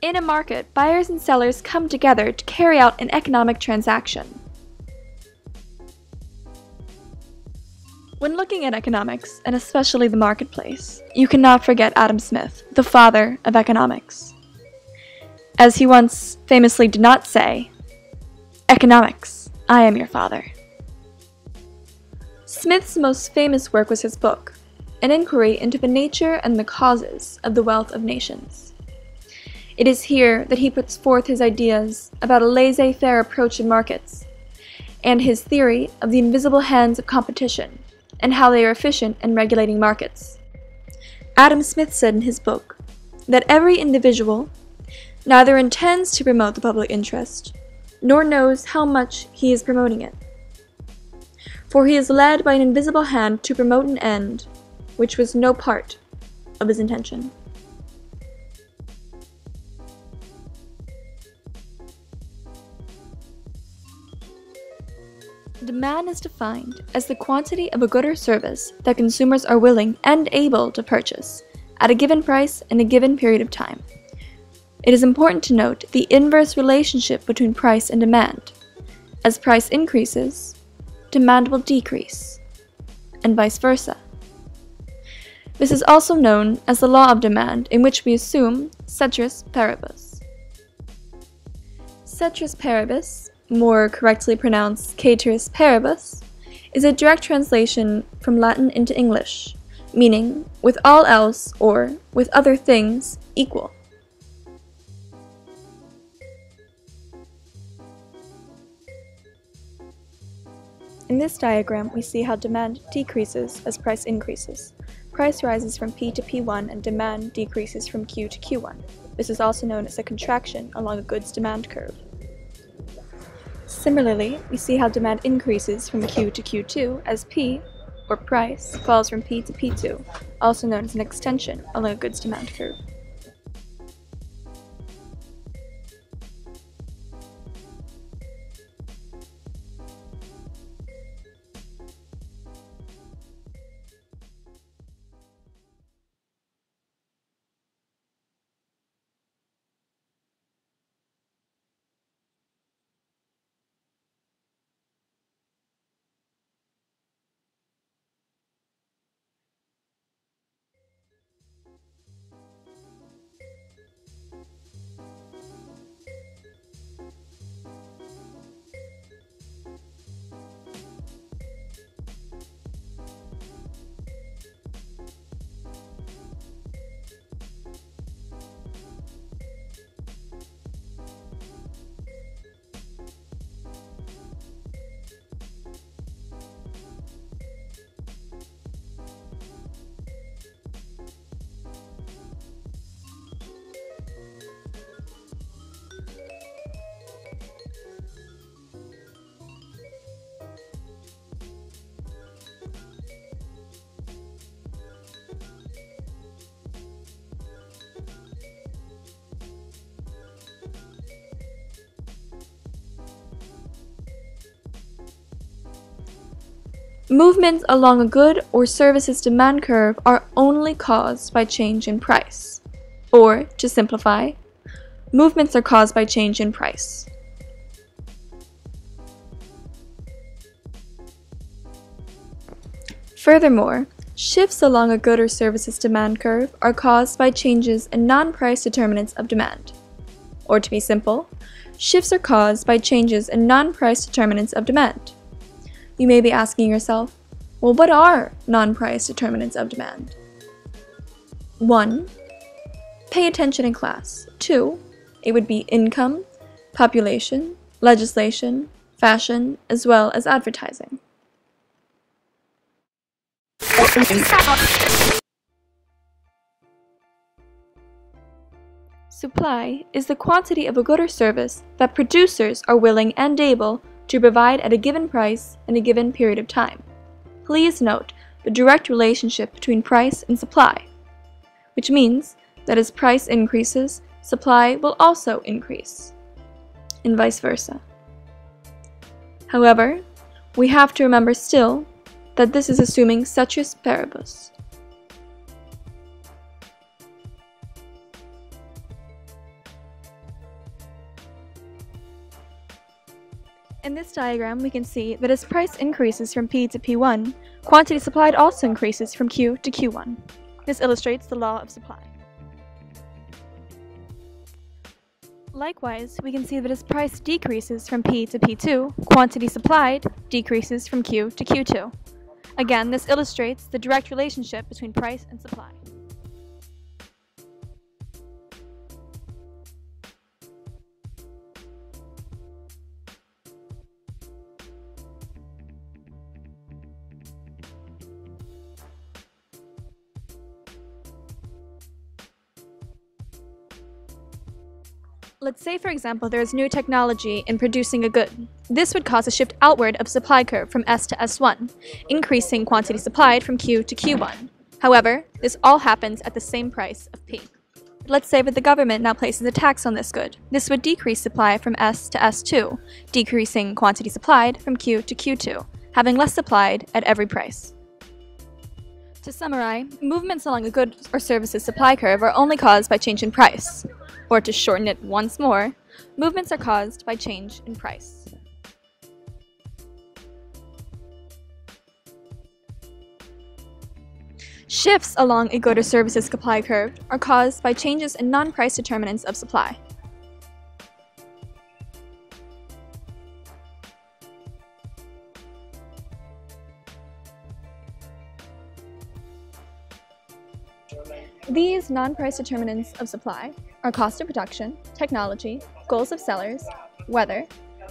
In a market, buyers and sellers come together to carry out an economic transaction. When looking at economics, and especially the marketplace, you cannot forget Adam Smith, the father of economics. As he once famously did not say, "Economics, I am your father." Smith's most famous work was his book, An Inquiry into the Nature and the Causes of the Wealth of Nations. It is here that he puts forth his ideas about a laissez-faire approach in markets, and his theory of the invisible hands of competition, and how they are efficient in regulating markets. Adam Smith said in his book that every individual neither intends to promote the public interest, nor knows how much he is promoting it. For he is led by an invisible hand to promote an end which was no part of his intention. Demand is defined as the quantity of a good or service that consumers are willing and able to purchase at a given price in a given period of time. It is important to note the inverse relationship between price and demand. As price increases, demand will decrease, and vice versa. This is also known as the law of demand, in which we assume ceteris paribus. Ceteris paribus, more correctly pronounced caeteris paribus, is a direct translation from Latin into English, meaning with all else or with other things equal. In this diagram, we see how demand decreases as price increases. Price rises from P to P1 and demand decreases from Q to Q1. This is also known as a contraction along a goods demand curve. Similarly, we see how demand increases from Q to Q2 as P, or price, falls from P to P2, also known as an extension along a goods demand curve. Movements along a good or service's demand curve are only caused by change in price. Or, to simplify, movements are caused by change in price. Furthermore, shifts along a good or service's demand curve are caused by changes in non-price determinants of demand. Or to be simple, shifts are caused by changes in non-price determinants of demand. You may be asking yourself, well, what are non-price determinants of demand? 1. Pay attention in class. 2. It would be income, population, legislation, fashion, as well as advertising. Supply is the quantity of a good or service that producers are willing and able to provide at a given price in a given period of time. Please note the direct relationship between price and supply, which means that as price increases, supply will also increase, and vice versa. However, we have to remember still that this is assuming ceteris paribus. In this diagram, we can see that as price increases from P to P1, quantity supplied also increases from Q to Q1. This illustrates the law of supply. Likewise, we can see that as price decreases from P to P2, quantity supplied decreases from Q to Q2. Again, this illustrates the direct relationship between price and supply. Let's say, for example, there is new technology in producing a good. This would cause a shift outward of supply curve from S to S1, increasing quantity supplied from Q to Q1. However, this all happens at the same price of P. Let's say that the government now places a tax on this good. This would decrease supply from S to S2, decreasing quantity supplied from Q to Q2, having less supplied at every price. To summarize, movements along a good or service's supply curve are only caused by change in price. Or to shorten it once more, movements are caused by change in price. Shifts along a good or service's supply curve are caused by changes in non-price determinants of supply. These non-price determinants of supply are cost of production, technology, goals of sellers, weather,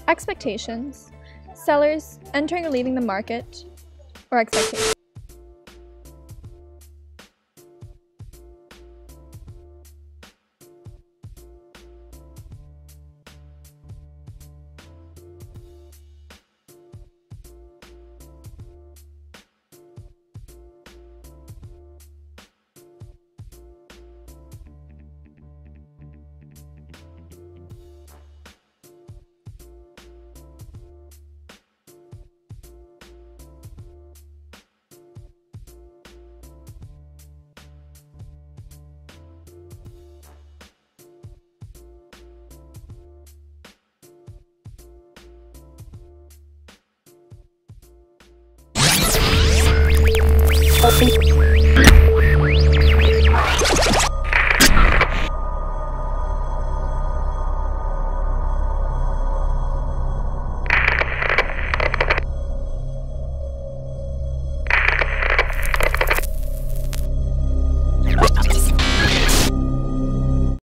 expectations, sellers entering or leaving the market, or expectations.